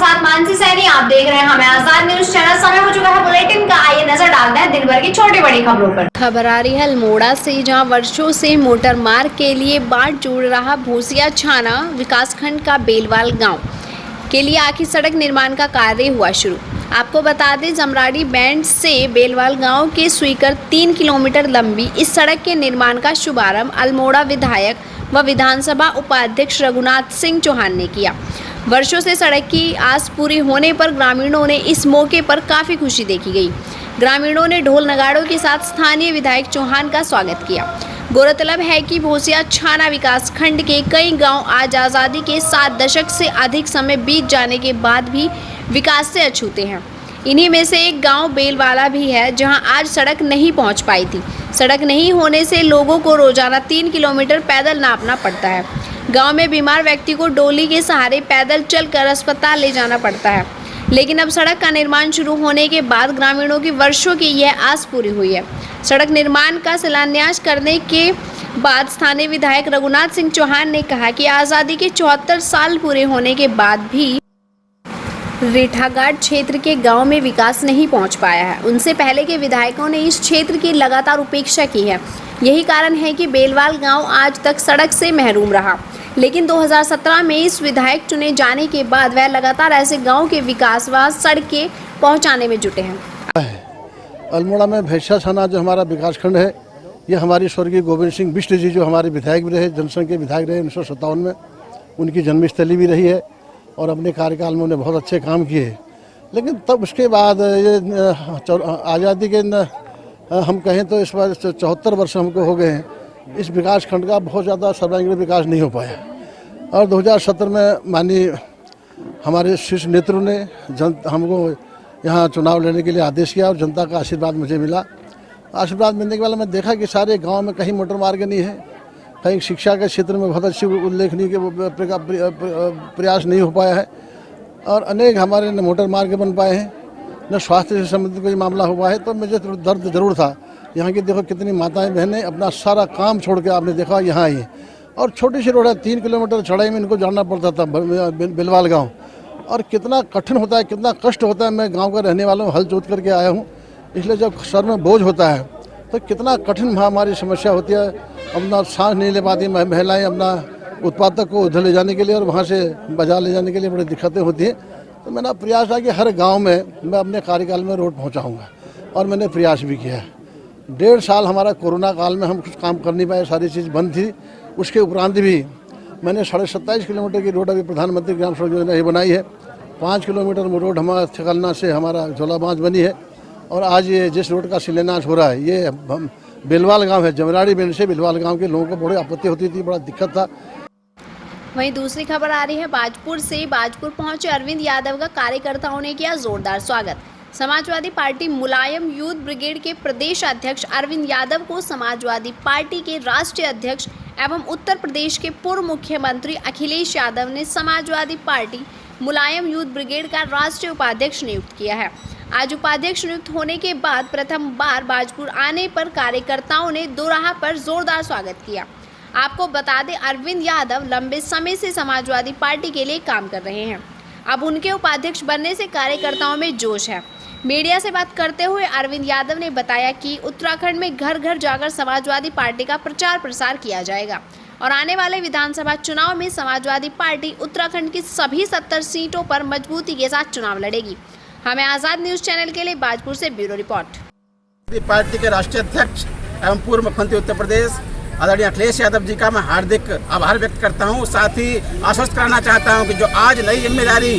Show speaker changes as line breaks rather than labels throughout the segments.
साथ मानसी सैनी, आप देख रहे हैं हमें आजाद न्यूज चैनल। समय हो चुका है बुलेटिन का, आइए नजर डालते हैं दिन भर की छोटी बड़ी खबरों पर।
खबर आ रही है अल्मोड़ा से, जहां वर्षों से मोटर मार्ग के लिए बाट जोड़ रहा भूसिया छाना विकासखंड का बेलवाल गांव के लिए आखिर सड़क निर्माण का कार्य हुआ शुरू। आपको बता दें, जमराड़ी बैंड से बेलवाल गांव के स्वीकर 3 किलोमीटर लंबी इस सड़क के निर्माण का शुभारंभ अल्मोड़ा विधायक व विधानसभा उपाध्यक्ष रघुनाथ सिंह चौहान ने किया। वर्षों से सड़क की आस पूरी होने पर ग्रामीणों ने इस मौके पर काफ़ी खुशी देखी गई। ग्रामीणों ने ढोल नगाड़ों के साथ स्थानीय विधायक चौहान का स्वागत किया। गौरतलब है कि भूसिया छाना विकासखंड के कई गांव आज आज़ादी के 7 दशक से अधिक समय बीत जाने के बाद भी विकास से अछूते हैं। इन्हीं में से एक गांव बेलवाला भी है, जहां आज सड़क नहीं पहुंच पाई थी। सड़क नहीं होने से लोगों को रोजाना 3 किलोमीटर पैदल नापना पड़ता है। गांव में बीमार व्यक्ति को डोली के सहारे पैदल चलकर अस्पताल ले जाना पड़ता है। लेकिन अब सड़क का निर्माण शुरू होने के बाद ग्रामीणों की वर्षों की यह आस पूरी हुई है। सड़क निर्माण का शिलान्यास करने के बाद स्थानीय विधायक रघुनाथ सिंह चौहान ने कहा कि आज़ादी के 74 साल पूरे होने के बाद भी रेठाघाट क्षेत्र के गांव में विकास नहीं पहुंच पाया है। उनसे पहले के विधायकों ने इस क्षेत्र की लगातार उपेक्षा की है। यही कारण है कि बेलवाल गांव आज तक सड़क से महरूम रहा। लेकिन 2017 में इस विधायक चुने जाने के बाद वह लगातार ऐसे गांव के विकास व सड़कें पहुंचाने में जुटे हैं।
अल्मोड़ा में भैंसा छाना जो हमारा विकासखंड है, ये हमारी स्वर्गीय गोविंद सिंह बिष्ट जी जो हमारे विधायक भी रहे, जनसंघ के विधायक रहे 1957 में, उनकी जन्मस्थली भी रही है और अपने कार्यकाल में उन्हें बहुत अच्छे काम किए। लेकिन तब उसके बाद ये आज़ादी के हम कहें तो इस बार 74 वर्ष हमको हो गए हैं, इस विकास खंड का बहुत ज़्यादा सर्वांगीण विकास नहीं हो पाया। और 2017 में माननीय हमारे शीर्ष नेतृत्व ने हमको यहाँ चुनाव लेने के लिए आदेश किया और जनता का आशीर्वाद मुझे मिला। आशीर्वाद मिलने के बाद मैं देखा कि सारे गांव में कहीं मोटर मार्ग नहीं है, कहीं शिक्षा के क्षेत्र में बहुत अच्छी उल्लेखनीय के प्रयास नहीं हो पाया है और अनेक हमारे न मोटर मार्ग बन पाए हैं, न स्वास्थ्य से संबंधित कोई मामला हुआ है। तो मुझे दर्द जरूर था। यहाँ की देखो कितनी माताएं बहनें अपना सारा काम छोड़ के आपने देखा यहाँ आई और छोटी सी रोड है, 3 किलोमीटर चढ़ाई में इनको जाना पड़ता था बेलवाल गाँव। और कितना कठिन होता है, कितना कष्ट होता है। मैं गाँव का रहने वाला हूँ, हल जोत करके आया हूँ, इसलिए जब सर में बोझ होता है तो कितना कठिन हमारी समस्या होती है। अपना सांस नहीं ले पाती महिलाएं अपना उत्पादक को उधर ले जाने के लिए और वहाँ से बाजार ले जाने के लिए बड़ी दिक्कतें होती हैं। तो मेरा प्रयास है कि हर गांव में मैं अपने कार्यकाल में रोड पहुंचाऊंगा और मैंने प्रयास भी किया है। 1.5 साल हमारा कोरोना काल में हम कुछ काम कर नहीं पाए, सारी चीज़ बंद थी। उसके उपरांत भी मैंने 27.5 किलोमीटर की रोड अभी प्रधानमंत्री ग्राम सड़क योजना ही बनाई है। 5 किलोमीटर रोड हमारा थिकलना से हमारा झोलाबांझ बनी है और आज ये जिस रोड का शिलान्यास हो रहा है ये बेलवाल गांव है। जमराड़ी बैंड से बेलवाल गांव के लोगों को बड़ी आपत्ति होती थी, बड़ा दिक्कत था।
वहीं दूसरी खबर आ रही है बाजपुर से। बाजपुर पहुंचे अरविंद यादव का कार्यकर्ताओं ने किया जोरदार स्वागत। समाजवादी पार्टी मुलायम यूथ ब्रिगेड के प्रदेश अध्यक्ष अरविंद यादव को समाजवादी पार्टी के राष्ट्रीय अध्यक्ष एवं उत्तर प्रदेश के पूर्व मुख्यमंत्री अखिलेश यादव ने समाजवादी पार्टी मुलायम यूथ ब्रिगेड का राष्ट्रीय उपाध्यक्ष नियुक्त किया है। आज उपाध्यक्ष नियुक्त होने के बाद प्रथम बार बाजपुर आने पर कार्यकर्ताओं ने दोराहा पर जोरदार स्वागत किया। आपको बता दें, अरविंद यादव लंबे समय से समाजवादी पार्टी के लिए काम कर रहे हैं। अब उनके उपाध्यक्ष बनने से कार्यकर्ताओं में जोश है। मीडिया से बात करते हुए अरविंद यादव ने बताया कि उत्तराखंड में घर घर जाकर समाजवादी पार्टी का प्रचार प्रसार किया जाएगा और आने वाले विधानसभा चुनाव में समाजवादी पार्टी उत्तराखंड की सभी 70 सीटों पर मजबूती के साथ चुनाव लड़ेगी। हमें आज़ाद न्यूज चैनल के लिए बाजपुर से ब्यूरो रिपोर्ट।
पार्टी के राष्ट्रीय अध्यक्ष एवं पूर्व मुख्यमंत्री उत्तर प्रदेश आदरणीय अखिलेश यादव जी का मैं हार्दिक आभार व्यक्त करता हूं। साथ ही आश्वस्त कराना चाहता हूं कि जो आज नई जिम्मेदारी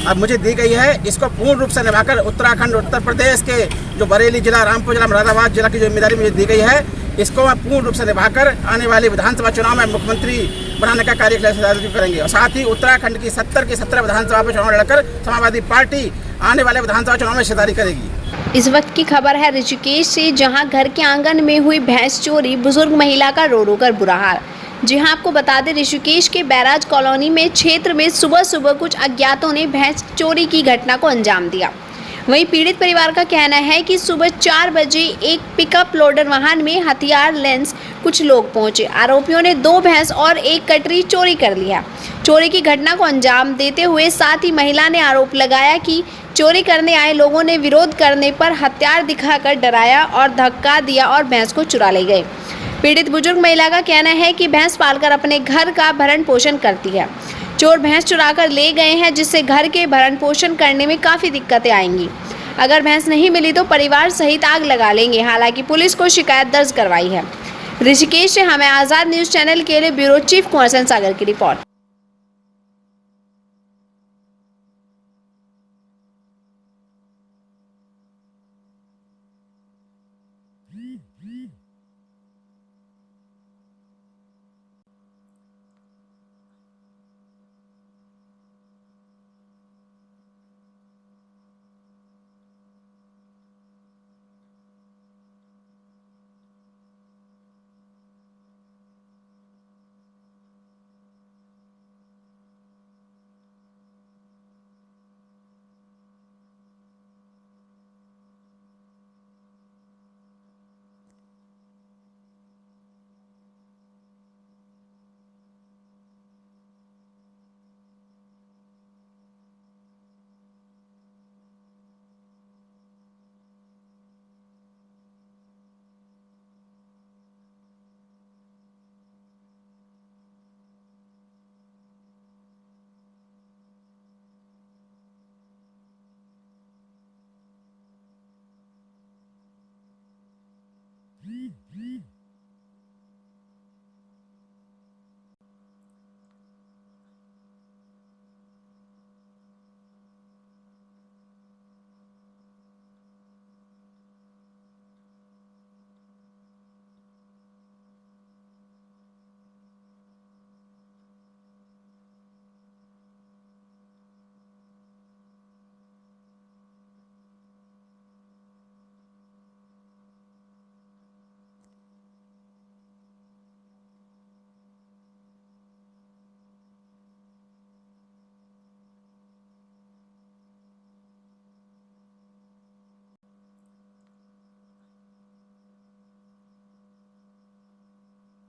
अब मुझे दी गई है, इसको पूर्ण रूप से निभाकर उत्तराखंड उत्तर प्रदेश के जो बरेली जिला, रामपुर जिला, मुरादाबाद जिला की जो जिम्मेदारी मुझे दी गई है, इसको मैं पूर्ण रूप से निभाकर आने वाले विधानसभा चुनाव में मुख्यमंत्री बनाने का कार्य अखिलेश यादव जी करेंगे। और साथ ही उत्तराखंड की 70 की 17 विधानसभा में चुनाव लड़कर समाजवादी पार्टी आने वाले विधानसभा चुनाव में हिस्सेदारी करेगी।
इस वक्त की खबर है ऋषिकेश से, जहां घर के आंगन में हुई भैंस चोरी, बुजुर्ग महिला का रो रो कर बुरा हाल। जी हां, आपको बता दें, ऋषिकेश के बैराज कॉलोनी में क्षेत्र में सुबह सुबह कुछ अज्ञातों ने भैंस चोरी की घटना को अंजाम दिया। वहीं पीड़ित परिवार का कहना है कि सुबह 4 बजे एक पिकअप लोडर वाहन में हथियार लेंस कुछ लोग पहुंचे। आरोपियों ने 2 भैंस और 1 कटरी चोरी कर लिया। चोरी की घटना को अंजाम देते हुए। साथ ही महिला ने आरोप लगाया कि चोरी करने आए लोगों ने विरोध करने पर हथियार दिखाकर डराया और धक्का दिया और भैंस को चुरा ले गए। पीड़ित बुजुर्ग महिला का कहना है कि भैंस पालकर अपने घर का भरण पोषण करती है। चोर भैंस चुराकर ले गए हैं, जिससे घर के भरण पोषण करने में काफ़ी दिक्कतें आएंगी। अगर भैंस नहीं मिली तो परिवार सहित आग लगा लेंगे। हालांकि पुलिस को शिकायत दर्ज करवाई है। ऋषिकेश से हमें आज़ाद न्यूज़ चैनल के लिए ब्यूरो चीफ कुंवर सेन सागर की रिपोर्ट।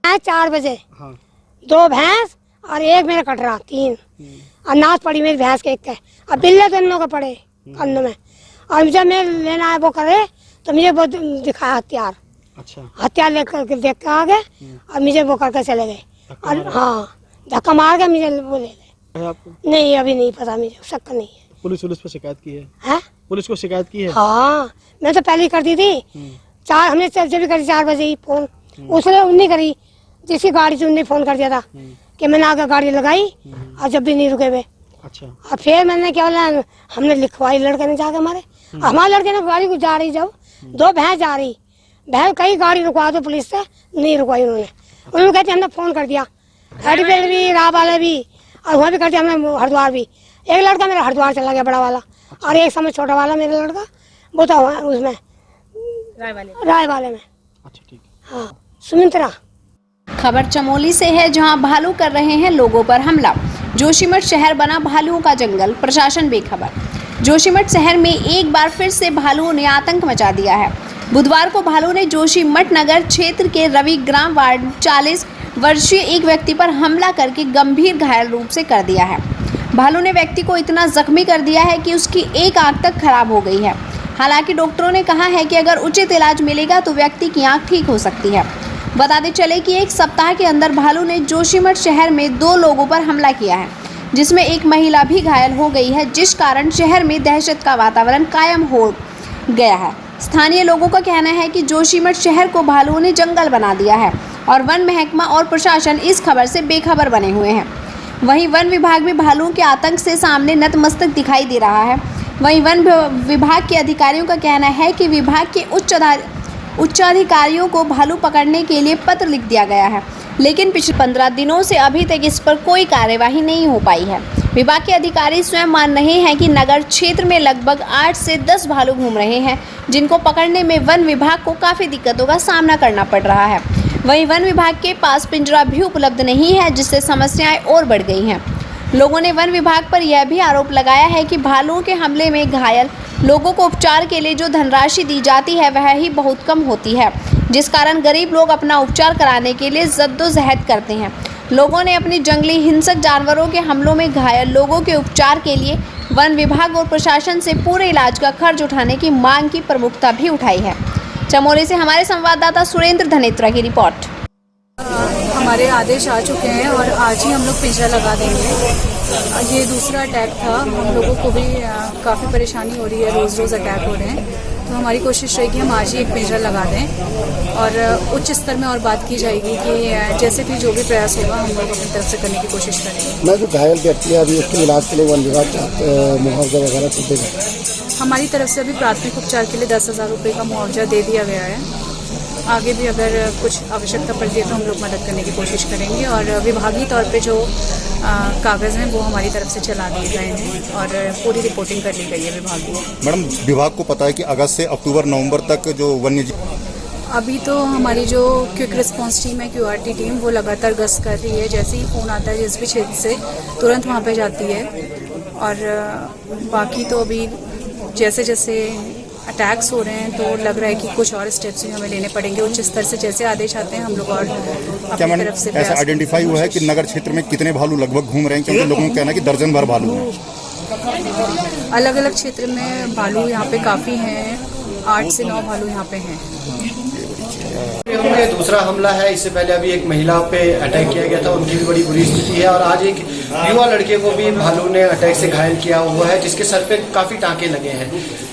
है 4 बजे। हाँ। 2 भैंस और एक मेरा कटरा 3 अनाज पड़ी मेरी भैंस के एक अब बिल्ले दोनों को पड़े कानों में। और जब मैं लेना है वो करे तो मुझे वो दिखाया हथियार। अच्छा। हथियार लेकर देख के आ गए और मुझे वो करके चले गए। और हाँ धक्का मार के मुझे वो ले गए। आपको नहीं अभी नहीं पता, मुझे शक नहीं है। पुलिस पर शिकायत की है? पुलिस को शिकायत की है? हाँ मैं तो पहले ही करती थी। 4 हमने जब भी करी 4 बजे ही फोन, उसने उन्हीं करी जिसकी गाड़ी से उन्हें फोन कर दिया था कि मैंने आगे गाड़ी लगाई और जब भी नहीं रुके हुए। अच्छा। और फिर मैंने क्या बोला, हमने लिखवाई लड़के ने जाकर हमारे लड़के ने गाड़ी को जा रही, जब 2 भैंस जा रही, भैंस कई गाड़ी रुकवा दो पुलिस से, नहीं रुकवाई उन्होंने कहते हमने फोन कर दिया हेडफील्ड भी, राह वाले भी, और वहाँ भी कर दिया हमने, हरिद्वार भी। एक लड़का मेरा हरिद्वार चला गया बड़ा वाला, और एक समय छोटा वाला मेरा लड़का वो तो उसमें राय वाले में। अच्छा ठीक। हाँ सुमित्रा।
खबर चमोली से है, जहां भालू कर रहे हैं लोगों पर हमला। जोशीमठ शहर बना भालुओं का जंगल, प्रशासन बेखबर। जोशीमठ शहर में एक बार फिर से भालुओं ने आतंक मचा दिया है। बुधवार को भालू ने जोशीमठ नगर क्षेत्र के रवि ग्राम वार्ड 40 वर्षीय एक व्यक्ति पर हमला करके गंभीर घायल रूप से कर दिया है। भालू ने व्यक्ति को इतना जख्मी कर दिया है कि उसकी एक आंख तक खराब हो गई है। हालांकि डॉक्टरों ने कहा है कि अगर उचित इलाज मिलेगा तो व्यक्ति की आंख ठीक हो सकती है। बताते चले कि एक सप्ताह के अंदर भालू ने जोशीमठ शहर में 2 लोगों पर हमला किया है, जिसमें एक महिला भी घायल हो गई है, जिस कारण शहर में दहशत का वातावरण कायम हो गया है। स्थानीय लोगों का कहना है कि जोशीमठ शहर को भालुओं ने जंगल बना दिया है और वन महकमा और प्रशासन इस खबर से बेखबर बने हुए हैं। वहीं वन विभाग भी भालुओं के आतंक से सामने नतमस्तक दिखाई दे रहा है। वहीं वन विभाग के अधिकारियों का कहना है कि विभाग के उच्चाधिकारियों को भालू पकड़ने के लिए पत्र लिख दिया गया है, लेकिन पिछले 15 दिनों से अभी तक इस पर कोई कार्यवाही नहीं हो पाई है। विभाग के अधिकारी स्वयं मान रहे हैं कि नगर क्षेत्र में लगभग 8 से 10 भालू घूम रहे हैं, जिनको पकड़ने में वन विभाग को काफ़ी दिक्कतों का सामना करना पड़ रहा है। वहीं वन विभाग के पास पिंजरा भी उपलब्ध नहीं है, जिससे समस्याएं और बढ़ गई हैं। लोगों ने वन विभाग पर यह भी आरोप लगाया है कि भालुओं के हमले में घायल लोगों को उपचार के लिए जो धनराशि दी जाती है वह ही बहुत कम होती है, जिस कारण गरीब लोग अपना उपचार कराने के लिए जद्दोजहद करते हैं। लोगों ने अपनी जंगली हिंसक जानवरों के हमलों में घायल लोगों के उपचार के लिए वन विभाग और प्रशासन से पूरे इलाज का खर्च उठाने की मांग की प्रमुखता भी उठाई है। चमोली से हमारे संवाददाता सुरेंद्र धनेत्रा की रिपोर्ट।
हमारे आदेश आ चुके हैं और आज ही हम लोग पिंजरा लगा देंगे। ये दूसरा अटैक था, हम लोगों को भी काफ़ी परेशानी हो रही है, रोज़ रोज़ अटैक हो रहे हैं, तो हमारी कोशिश रहेगी हम आज ही एक पिंजरा लगा दें और उच्च स्तर में और बात की जाएगी कि जैसे भी जो भी प्रयास होगा हम लोग अपनी तरफ से करने की कोशिश करेंगे।
मैं जो घायल व्यक्ति है अभी उसके इलाज के लिए वन विभाग मुआवजा वगैरह तो देगा?
हमारी तरफ से अभी प्राथमिक उपचार के लिए 10,000 रुपये का मुआवजा दे दिया गया है। आगे भी अगर कुछ आवश्यकता पड़ती है तो हम लोग मदद करने की कोशिश करेंगे और विभागीय तौर पे जो कागज़ हैं वो हमारी तरफ से चला दिए गए हैं और पूरी रिपोर्टिंग कर ली गई है विभाग को।
मैडम, विभाग को पता है कि अगस्त से अक्टूबर नवंबर तक जो वन्य
अभी तो हमारी जो क्विक रिस्पांस टीम है, QRT टीम, वो लगातार गश्त कर रही है। जैसे ही फ़ोन आता है जिस भी क्षेत्र से तुरंत वहाँ पे जाती है और बाकी तो अभी जैसे जैसे अटैक्स हो रहे हैं तो लग रहा है कि कुछ और स्टेप्स भी हमें लेने पड़ेंगे। उच्च स्तर से जैसे आदेश आते हैं हम लोग और अपनी तरफ से
ऐसा आइडेंटिफाई हुआ है कि नगर क्षेत्र में कितने भालू लगभग घूम रहे हैं? क्योंकि लोगों का कहना है कि दर्जन भर भालू हैं।
अलग अलग क्षेत्र में भालू यहाँ पे काफ़ी हैं, 8 से 9 भालू यहाँ पे हैं।
ये दूसरा हमला है। इससे पहले अभी एक महिला पे अटैक किया गया था, उनकी भी बड़ी बुरी स्थिति है और आज एक युवा लड़के को भी भालू ने अटैक से घायल किया हुआ है जिसके सर पे काफ़ी टाँके लगे हैं।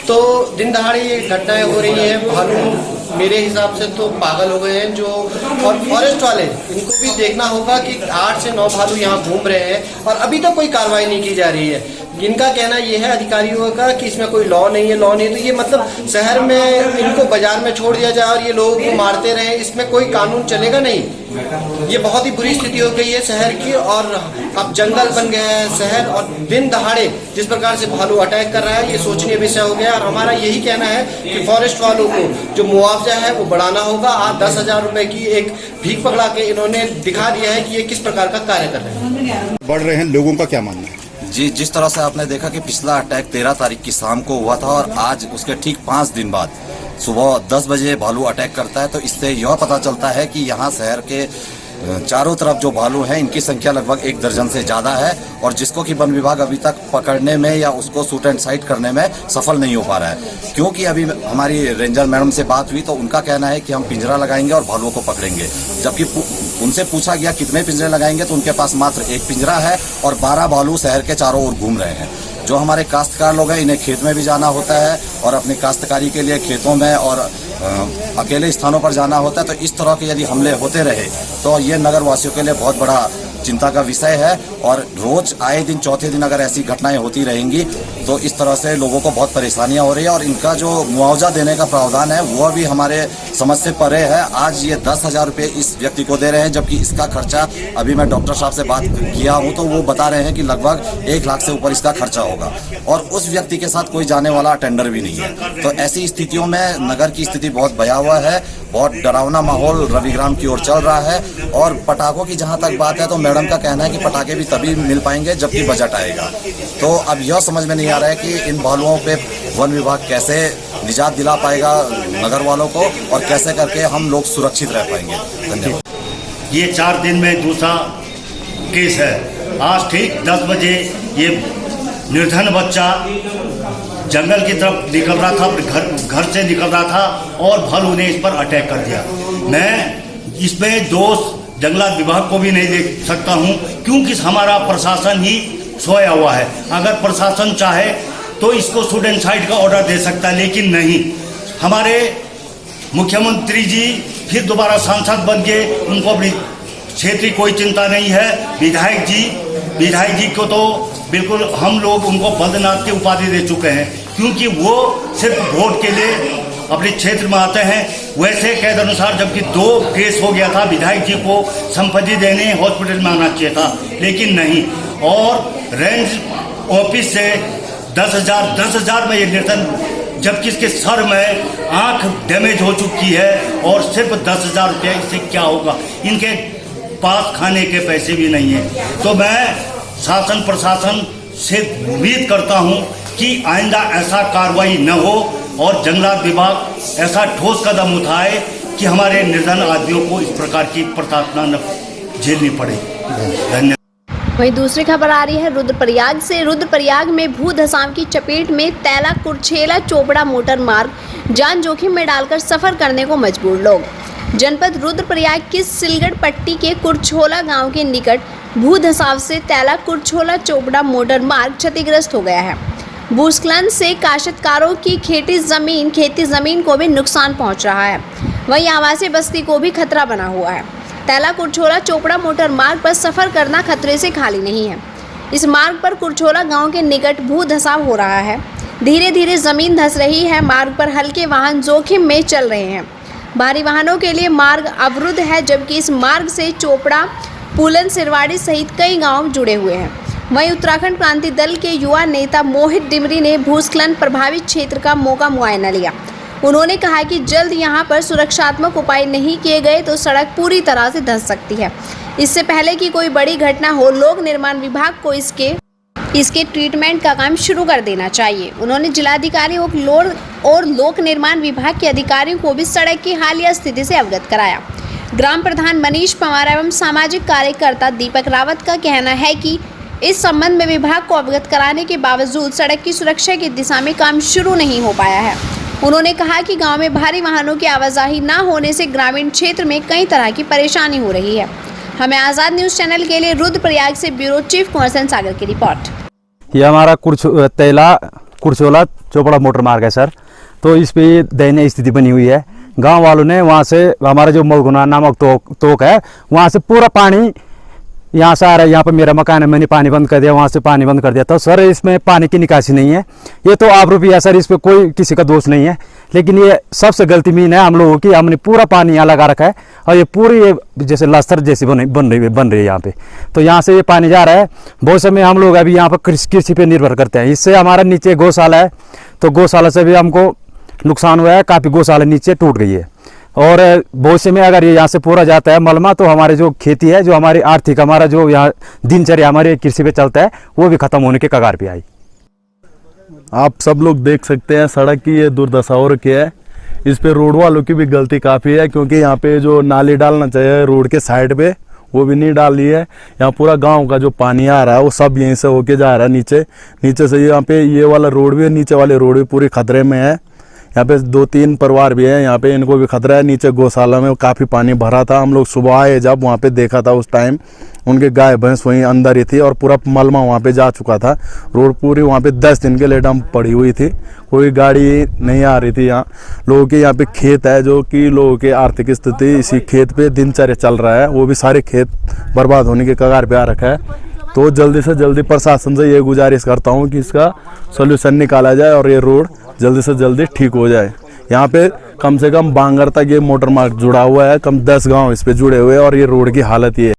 तो दिन दहाड़े ये घटनाएं हो रही हैं। भालू मेरे हिसाब से तो पागल हो गए हैं जो, और फॉरेस्ट वाले इनको भी देखना होगा कि 8 से 9 भालू यहाँ घूम रहे हैं और अभी तक कोई कार्रवाई नहीं की जा रही है। इनका कहना ये है अधिकारियों का कि इसमें कोई लॉ नहीं है, तो ये मतलब शहर में इनको बाजार में छोड़ दिया जाए और ये लोगों को मारते रहे, इसमें कोई कानून चलेगा नहीं। ये बहुत ही बुरी स्थिति हो गई है शहर की और अब जंगल बन गया है शहर और दिन दहाड़े जिस प्रकार से भालू अटैक कर रहा है ये सोचनीय विषय हो गया। और हमारा यही कहना है कि फॉरेस्ट वालों को जो मुआवजा है वो बढ़ाना होगा। आज 10,000 रुपए की एक भीख पकड़ा के इन्होंने दिखा दिया है कि ये किस प्रकार का कार्य कर रहे हैं।
बढ़ रहे हैं, लोगों का क्या मानना है?
जी, जिस तरह से आपने देखा कि पिछला अटैक 13 तारीख की शाम को हुआ था और आज उसके ठीक 5 दिन बाद सुबह 10 बजे भालू अटैक करता है, तो इससे यह पता चलता है कि यहाँ शहर के चारों तरफ जो भालू हैं इनकी संख्या लगभग 1 दर्जन से ज़्यादा है और जिसको कि वन विभाग अभी तक पकड़ने में या उसको शूट एंड साइट करने में सफल नहीं हो पा रहा है। क्योंकि अभी हमारी रेंजर मैडम से बात हुई तो उनका कहना है कि हम पिंजरा लगाएंगे और भालुओं को पकड़ेंगे, जबकि उनसे पूछा गया कितने पिंजरे लगाएंगे तो उनके पास मात्र 1 पिंजरा है और 12 भालू शहर के चारों ओर घूम रहे हैं। जो हमारे काश्तकार लोग हैं इन्हें खेत में भी जाना होता है और अपनी काश्तकारी के लिए खेतों में और अकेले स्थानों पर जाना होता है। तो इस तरह के यदि हमले होते रहे तो ये नगर वासियों के लिए बहुत बड़ा चिंता का विषय है और रोज आए दिन चौथे दिन अगर ऐसी घटनाएं होती रहेंगी तो इस तरह से लोगों को बहुत परेशानियां हो रही है और इनका जो मुआवजा देने का प्रावधान है वह भी हमारे समझ से परे है। आज ये 10,000 रुपये इस व्यक्ति को दे रहे हैं, जबकि इसका खर्चा अभी मैं डॉक्टर साहब से बात किया हूं तो वो बता रहे हैं कि लगभग 1 लाख से ऊपर इसका खर्चा होगा और उस व्यक्ति के साथ कोई जाने वाला टेंडर भी नहीं है। तो ऐसी स्थितियों में नगर की स्थिति बहुत भयावह है, बहुत डरावना माहौल रविग्राम की ओर चल रहा है। और पटाखों की जहां तक बात है तो मैडम का कहना है कि पटाखे भी तभी मिल पाएंगे जबकि बजट आएगा। तो अब यह समझ में नहीं आ रहा है कि इन भालुओं पे वन विभाग कैसे निजात दिला पाएगा नगर वालों को और कैसे करके हम लोग सुरक्षित रह पाएंगे। धन्यवाद।
ये 4 दिन में दूसरा केस है। आज ठीक 10 बजे ये निर्धन बच्चा जंगल की तरफ निकल रहा था, घर से निकल रहा था और भालू ने इस पर अटैक कर दिया। मैं इसमें दोष जंगलात विभाग को भी नहीं देख सकता हूं क्योंकि हमारा प्रशासन ही सोया हुआ है। अगर प्रशासन चाहे तो इसको शूट एंड साइट का ऑर्डर दे सकता है, लेकिन नहीं। हमारे मुख्यमंत्री जी फिर दोबारा सांसद बन गए, उनको अपनी क्षेत्रीय कोई चिंता नहीं है। विधायक जी को तो बिल्कुल हम लोग उनको बद्रीनाथ की उपाधि दे चुके हैं क्योंकि वो सिर्फ वोट के लिए अपने क्षेत्र में आते हैं। वैसे कैद अनुसार जबकि 2 केस हो गया था, विधायक जी को संपत्ति देने हॉस्पिटल में आना चाहिए था, लेकिन नहीं। और रेंज ऑफिस से 10,000 में ये निर्धन, जबकि इसके सर में आंख डैमेज हो चुकी है और सिर्फ 10,000 रुपया, इससे क्या होगा? इनके पास खाने के पैसे भी नहीं है। तो मैं शासन प्रशासन से उम्मीद करता हूं कि आइंदा ऐसा कार्रवाई न हो और जंगलात विभाग ऐसा ठोस कदम उठाए कि हमारे निर्धन आदमियों को इस प्रकार की प्रताड़ना न झेलनी पड़े। धन्यवाद।
वहीं दूसरी खबर आ रही है रुद्रप्रयाग से। रुद्रप्रयाग में भू धसाव की चपेट में तैला कुरछेला चोपड़ा मोटर मार्ग, जान जोखिम में डालकर सफर करने को मजबूर लोग। जनपद रुद्रप्रयाग की सिलगढ़ पट्टी के कुरछोला गांव के निकट भू धसाव से तैला कुरछोला चोपड़ा मोटर मार्ग क्षतिग्रस्त हो गया है। भूस्खलन से काश्तकारों की खेती जमीन को भी नुकसान पहुंच रहा है। वहीं आवासीय बस्ती को भी खतरा बना हुआ है। तैला कुरछोला चोपड़ा मोटर मार्ग पर सफर करना खतरे से खाली नहीं है। इस मार्ग पर कुरछोला गांव के निकट भू धसाव हो रहा है। धीरे धीरे जमीन धस रही है। मार्ग पर हल्के वाहन जोखिम में चल रहे हैं। भारी वाहनों के लिए मार्ग अवरुद्ध है, जबकि इस मार्ग से चोपड़ा, पुलन, सिरवाड़ी सहित कई गांव जुड़े हुए हैं। वहीं उत्तराखंड क्रांति दल के युवा नेता मोहित डिमरी ने भूस्खलन प्रभावित क्षेत्र का मौका मुआयना लिया। उन्होंने कहा कि जल्द यहां पर सुरक्षात्मक उपाय नहीं किए गए तो सड़क पूरी तरह से धंस सकती है। इससे पहले कि कोई बड़ी घटना हो, लोक निर्माण विभाग को इसके ट्रीटमेंट का काम शुरू कर देना चाहिए। उन्होंने जिलाधिकारी और लोक निर्माण विभाग के अधिकारियों को भी सड़क की हालिया स्थिति से अवगत कराया। ग्राम प्रधान मनीष पवार एवं सामाजिक कार्यकर्ता दीपक रावत का कहना है कि इस संबंध में विभाग को अवगत कराने के बावजूद सड़क की सुरक्षा की दिशा में काम शुरू नहीं हो पाया है। उन्होंने कहा कि गांव में भारी वाहनों की आवाजाही न होने से ग्रामीण क्षेत्र में कई तरह की परेशानी हो रही है। हमें आज़ाद न्यूज़ चैनल के लिए रुद्रप्रयाग से ब्यूरो चीफ कुंवर सेन सागर की रिपोर्ट।
ये हमारा तैला कुरछोला चोपड़ा मोटर मार्ग है सर। तो इस पे दयनीय स्थिति बनी हुई है। गांव वालों ने वहाँ से हमारा जो मलगुना नामक तोक है, वहाँ से पूरा पानी यहाँ से आ रहा है। यहाँ पर मेरा मकान है, मैंने पानी बंद कर दिया, वहाँ से पानी बंद कर दिया। तो सर इसमें पानी की निकासी नहीं है। ये तो आरोपी है सर, इस पर कोई किसी का दोष नहीं है, लेकिन ये सबसे गलती मीन है हम लोगों की। हमने पूरा पानी यहाँ लगा रखा है और ये पूरी ये जैसे लस्तर जैसी बन रही है यहाँ पे। तो यहाँ से ये पानी जा रहा है। बहुत समय हम लोग अभी यहाँ पर कृषि पे निर्भर करते हैं। इससे हमारा नीचे गौशाला है, तो गौशाला से भी हमको नुकसान हुआ है। काफ़ी गौशाला नीचे टूट गई है। और भविष्य में अगर ये यहाँ से पूरा जाता है मलमा, तो हमारी जो खेती है, जो हमारी आर्थिक, हमारा जो यहाँ दिनचर्या हमारे कृषि पे चलता है, वो भी खत्म होने के कगार पे आई।
आप सब लोग देख सकते हैं सड़क की ये दुर्दशा हो रखी है। इस पे रोड वालों की भी गलती काफ़ी है, क्योंकि यहाँ पे जो नाली डालना चाहिए रोड के साइड पे, वो भी नहीं डाली है। यहाँ पूरा गांव का जो पानी आ रहा है वो सब यहीं से होके जा रहा है नीचे से। यहाँ पे ये वाला रोड भी, नीचे वाले रोड भी पूरी खतरे में है। यहाँ पे 2-3 परिवार भी हैं, यहाँ पे इनको भी खतरा है। नीचे गौशाला में काफ़ी पानी भरा था। हम लोग सुबह आए जब वहाँ पे देखा था, उस टाइम उनके गाय भैंस वहीं अंदर ही थी और पूरा मलमा वहाँ पे जा चुका था। रोड पूरी वहाँ पे 10 दिन के लिए डंप पड़ी हुई थी, कोई गाड़ी नहीं आ रही थी। यहाँ लोगों के यहाँ पे खेत है, जो कि लोगों की आर्थिक स्थिति इसी खेत पे दिनचर्या चल रहा है, वो भी सारे खेत बर्बाद होने के कगार पे आ रखा है। तो जल्दी से जल्दी प्रशासन से ये गुजारिश करता हूँ कि इसका सोल्यूशन निकाला जाए और ये रोड जल्दी से जल्दी ठीक हो जाए। यहाँ पे कम से कम बांगर तक ये मोटर मार्ग जुड़ा हुआ है, कम 10 गांव इस पे जुड़े हुए हैं और ये रोड की हालत ये है।